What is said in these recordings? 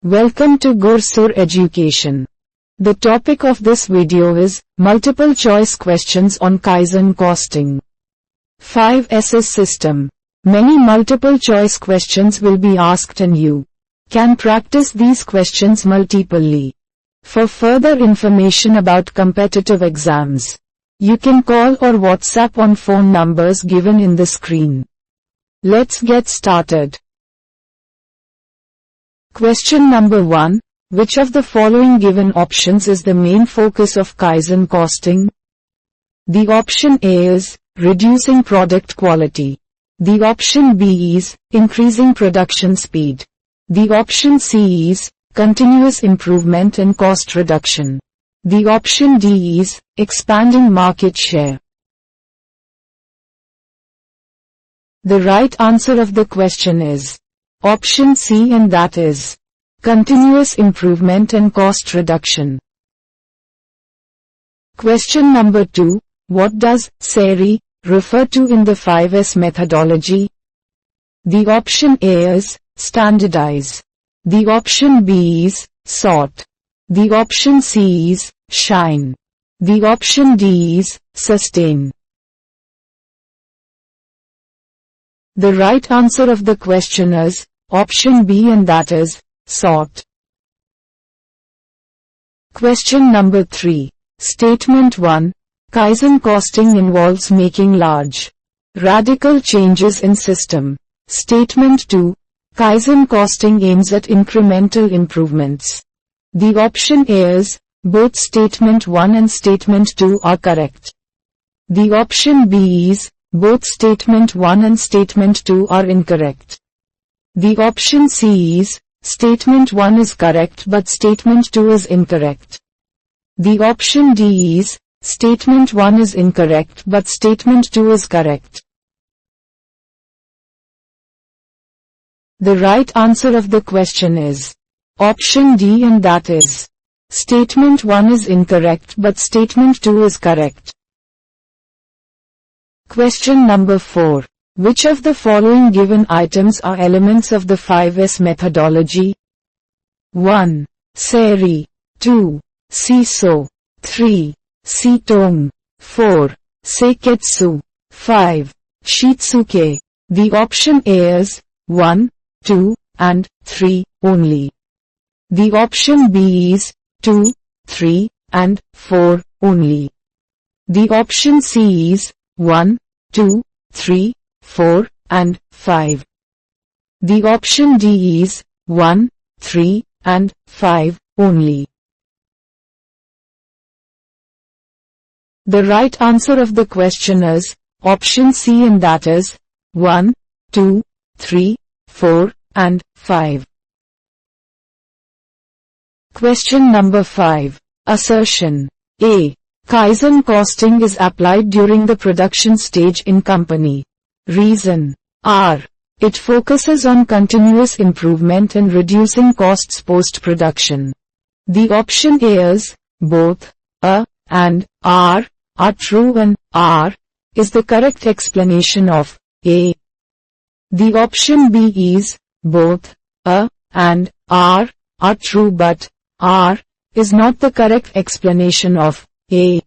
Welcome to GURSUR Education. The topic of this video is multiple choice questions on Kaizen Costing. 5SS system. Many multiple choice questions will be asked and you can practice these questions multiply. For further information about competitive exams, you can call or WhatsApp on phone numbers given in the screen. Let's get started. Question number 1. Which of the following given options is the main focus of Kaizen Costing? The option A is reducing product quality. The option B is increasing production speed. The option C is continuous improvement and cost reduction. The option D is expanding market share. The right answer of the question is option C, and that is continuous improvement and cost reduction. Question number 2. What does SEBI refer to in the 5S methodology? The option A is standardize. The option B is sort. The option C is shine. The option D is sustain. The right answer of the question is option B, and that is sort. Question number 3. Statement 1. Kaizen costing involves making large, radical changes in system. Statement 2. Kaizen costing aims at incremental improvements. The option A is both statement 1 and statement 2 are correct. The option B is both statement 1 and statement 2 are incorrect. The option C is statement 1 is correct but statement 2 is incorrect. The option D is statement 1 is incorrect but statement 2 is correct. The right answer of the question is option D, and that is statement 1 is incorrect but statement 2 is correct. Question number 4. Which of the following given items are elements of the 5S methodology? 1. SEBI. 2. SISO. 3. SITONG. 4. Seiketsu. 5. Shitsuke. The option A is 1, 2, and 3 only. The option B is 2, 3, and 4 only. The option C is 1, 2, 3, 4, and 5. The option D is 1, 3, and 5 only. The right answer of the question is option C, and that is 1, 2, 3, 4, and 5. Question number 5. Assertion. A. Kaizen costing is applied during the production stage in company. Reason. R. It focuses on continuous improvement and reducing costs post-production. The option A is both A and R are true, and R is the correct explanation of A. The option B is both A and R are true but R is not the correct explanation of A.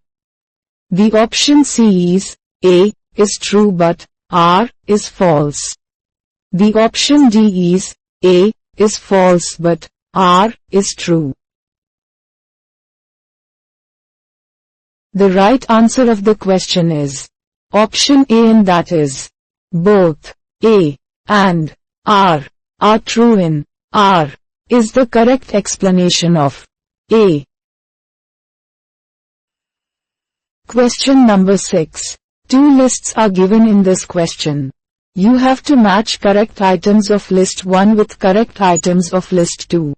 The option C is A is true but R is false. The option D is A is false but R is true. The right answer of the question is option A, and that is both A and R are true, and R is the correct explanation of A. Question number 6. Two lists are given in this question. You have to match correct items of list 1 with correct items of list 2.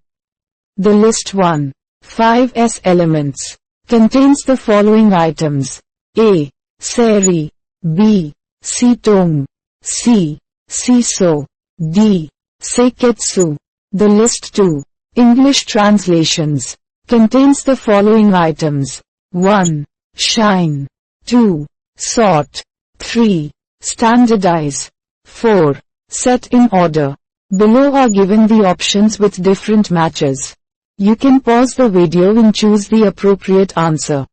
The list 1, 5S elements, contains the following items: A. SEBI. B. SITONG. C. SISO. D. Seiketsu. The list 2, English translations, contains the following items: 1. Shine. 2. Sort. 3. Standardize. 4. Set in order. Below are given the options with different matches. You can pause the video and choose the appropriate answer.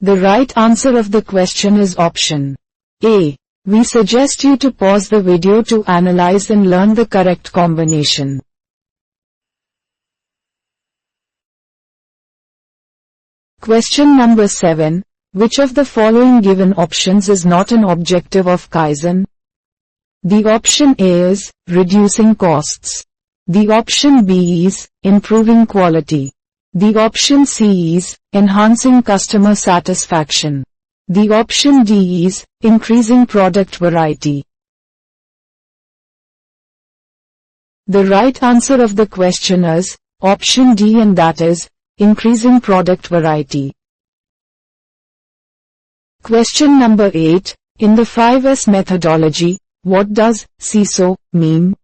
The right answer of the question is option A. We suggest you to pause the video to analyze and learn the correct combination. Question number 7. Which of the following given options is not an objective of Kaizen? The option A is reducing costs. The option B is improving quality. The option C is enhancing customer satisfaction. The option D is increasing product variety. The right answer of the question is option D, and that is increasing product variety. Question number 8. In the 5S methodology, what does CISO mean?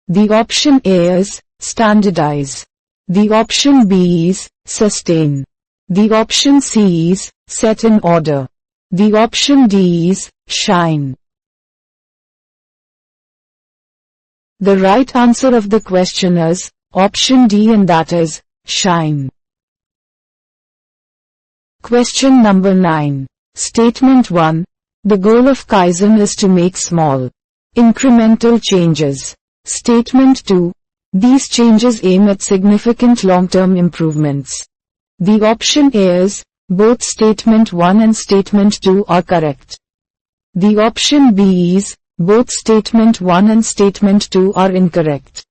The option A is standardize. The option B is sustain. The option C is set in order. The option D is shine. The right answer of the question is option D, and that is shine. Question number 9. Statement 1. The goal of Kaizen is to make small, incremental changes. Statement 2. These changes aim at significant long-term improvements. The option A is both statement 1 and statement 2 are correct. The option B is both statement 1 and statement 2 are incorrect.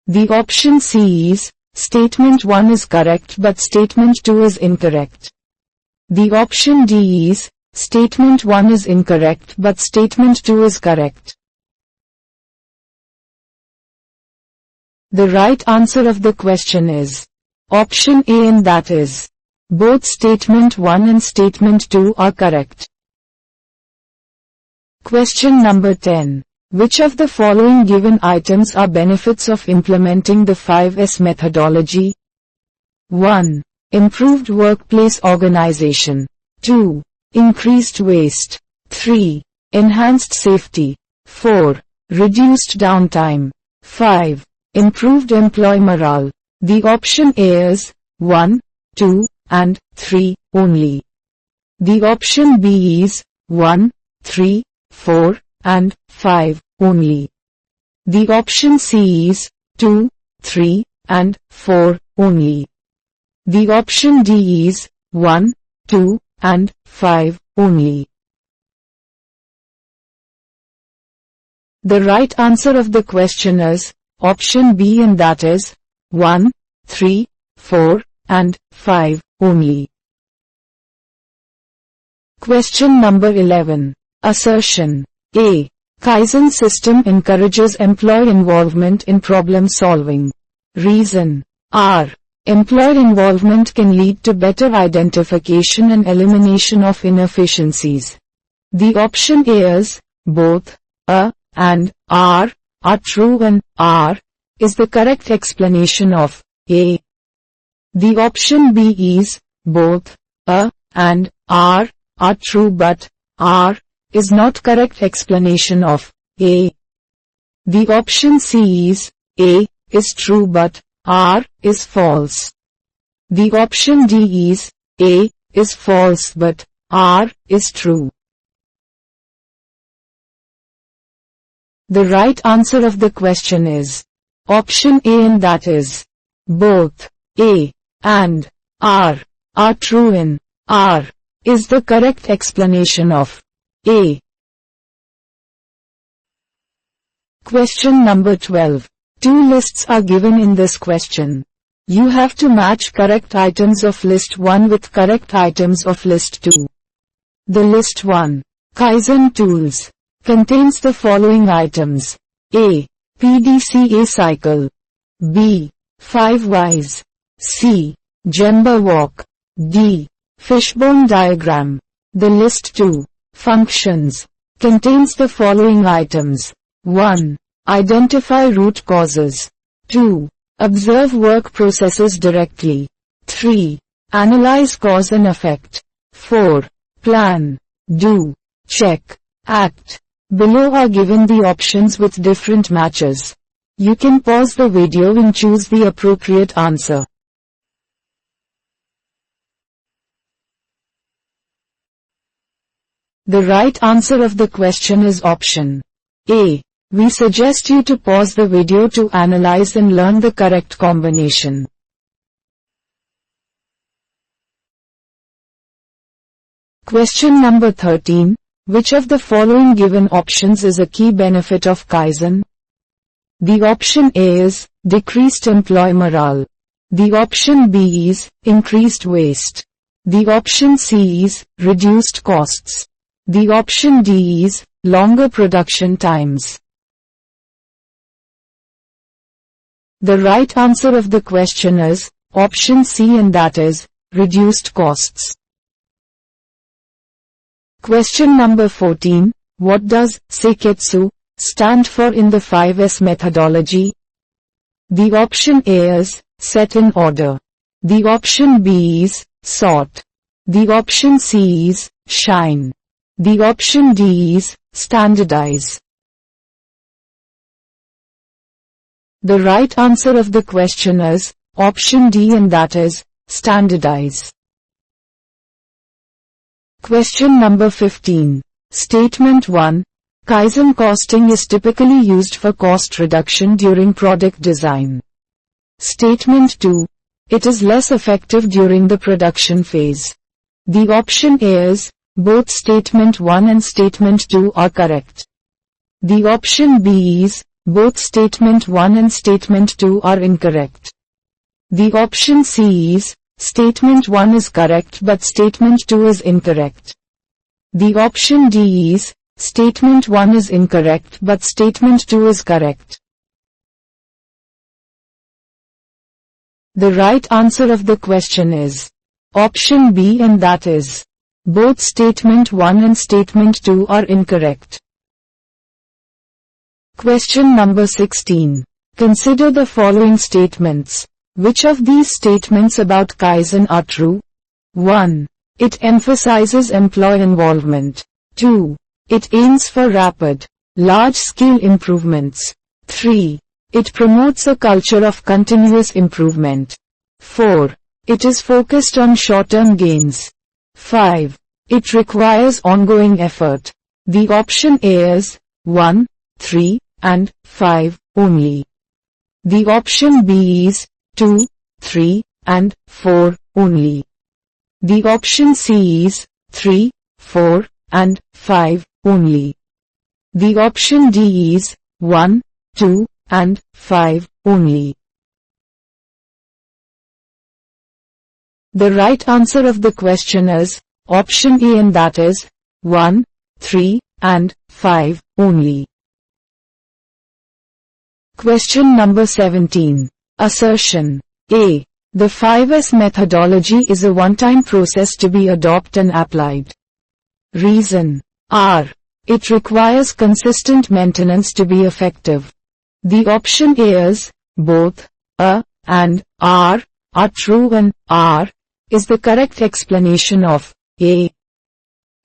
The option C is statement 1 is correct but statement 2 is incorrect. The option D is statement 1 is incorrect but statement 2 is correct. The right answer of the question is option A, and that is both statement 1 and statement 2 are correct. Question number 10. Which of the following given items are benefits of implementing the 5S methodology? 1. Improved workplace organization. 2. Increased waste. 3. Enhanced safety. 4. Reduced downtime. 5. Improved employee morale. The option A is 1, 2, and 3 only. The option B is 1, 3, 4, and 5 only. The option C is 2, 3, and 4 only. The option D is 1, 2, and 5 only. The right answer of the question is option B, and that is 1, 3, 4, and 5 only. Question number 11. Assertion. A. Kaizen system encourages employee involvement in problem solving. Reason. R. Employee involvement can lead to better identification and elimination of inefficiencies. The option A is both A and R are true, and R is the correct explanation of A. The option B is both A and R are true but R is not correct explanation of A. The option C is A is true but R is false. The option D is A is false but R is true. The right answer of the question is option A, and that is both A and R are true, and R is the correct explanation of A. Question number 12. Two lists are given in this question. You have to match correct items of list 1 with correct items of list 2. The list 1, Kaizen tools, contains the following items. A. PDCA cycle. B. 5 whys. C. Gemba walk. D. Fishbone diagram. The list 2, functions, contains the following items. 1. Identify root causes. 2. Observe work processes directly. 3. Analyze cause and effect. 4. Plan. do, check, act. Below are given the options with different matches. You can pause the video and choose the appropriate answer. The right answer of the question is option A. We suggest you to pause the video to analyze and learn the correct combination. Question number 13. Which of the following given options is a key benefit of Kaizen? The option A is decreased employee morale. The option B is increased waste. The option C is reduced costs. The option D is longer production times. The right answer of the question is option C, and that is reduced costs. Question number 14. What does Seiketsu stand for in the 5S methodology? The option A is set in order. The option B is sort. The option C is shine. The option D is standardize. The right answer of the question is option D, and that is standardize. Question number 15. Statement 1. Kaizen costing is typically used for cost reduction during product design. Statement 2. It is less effective during the production phase. The option A is both statement 1 and statement 2 are correct. The option B is both statement 1 and statement 2 are incorrect. The option C is statement 1 is correct but statement 2 is incorrect. The option D is statement 1 is incorrect but statement 2 is correct. The right answer of the question is option B, and that is both statement 1 and statement 2 are incorrect. Question number 16. Consider the following statements. Which of these statements about Kaizen are true? 1. It emphasizes employee involvement. 2. It aims for rapid, large-scale improvements. 3. It promotes a culture of continuous improvement. 4. It is focused on short-term gains. 5. It requires ongoing effort. The option A is 1, 3, and 5 only. The option B is 2, 3, and 4 only. The option C is 3, 4, and 5 only. The option D is 1, 2, and 5 only. The right answer of the question is option A, and that is 1, 3, and 5 only. Question number 17. Assertion A. The 5S methodology is a one-time process to be adopted and applied. Reason R. It requires consistent maintenance to be effective. The option A is both A and R are true, and R is the correct explanation of A.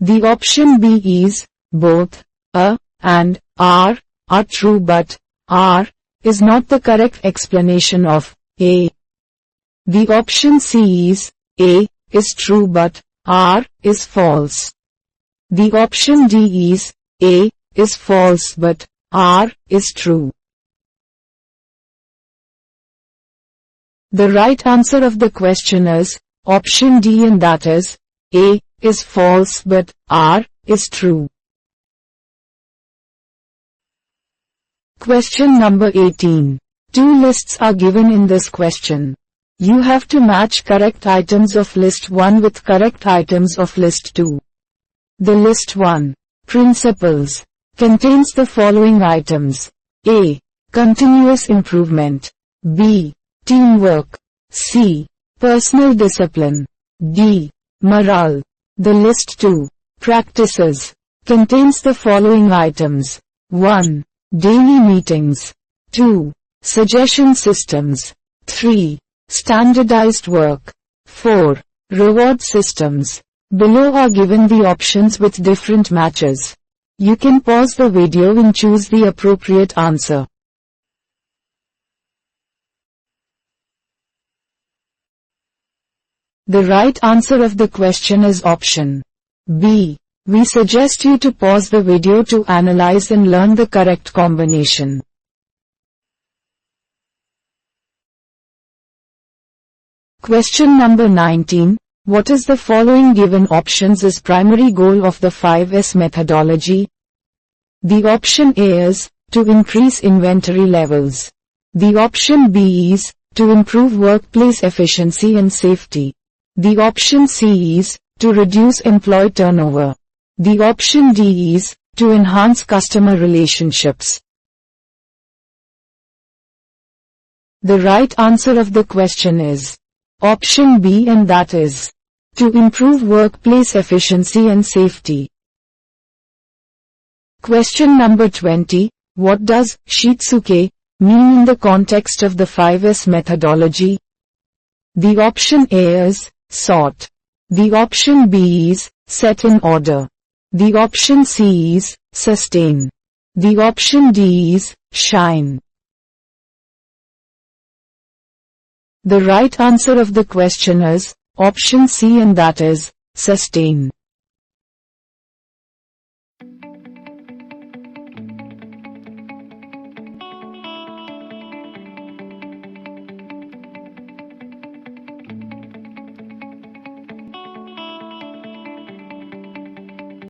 The option B is both A and R are true, but R is not the correct explanation of A. The option C is A is true but R is false. The option D is A is false but R is true. The right answer of the question is option D, and that is A is false but R is true. Question number 18. Two lists are given in this question. You have to match correct items of list 1 with correct items of list 2. The list 1, principles, contains the following items. A. Continuous improvement. B. Teamwork. C. Personal discipline. D. Morale. The list 2, practices, contains the following items. 1. Daily meetings. 2. Suggestion systems. 3. Standardized work. 4. Reward systems. Below are given the options with different matches. You can pause the video and choose the appropriate answer. The right answer of the question is option B. We suggest you to pause the video to analyze and learn the correct combination. Question number 19. What is the following given options is primary goal of the 5S methodology? The option A is, to increase inventory levels. The option B is, to improve workplace efficiency and safety. The option C is, to reduce employee turnover. The option D is, to enhance customer relationships. The right answer of the question is option B, and that is to improve workplace efficiency and safety. Question number 20. What does Shitsuke mean in the context of the 5S methodology? The option A is sort. The option B is set in order. The option C is sustain. The option D is shine. The right answer of the question is option C, and that is sustain.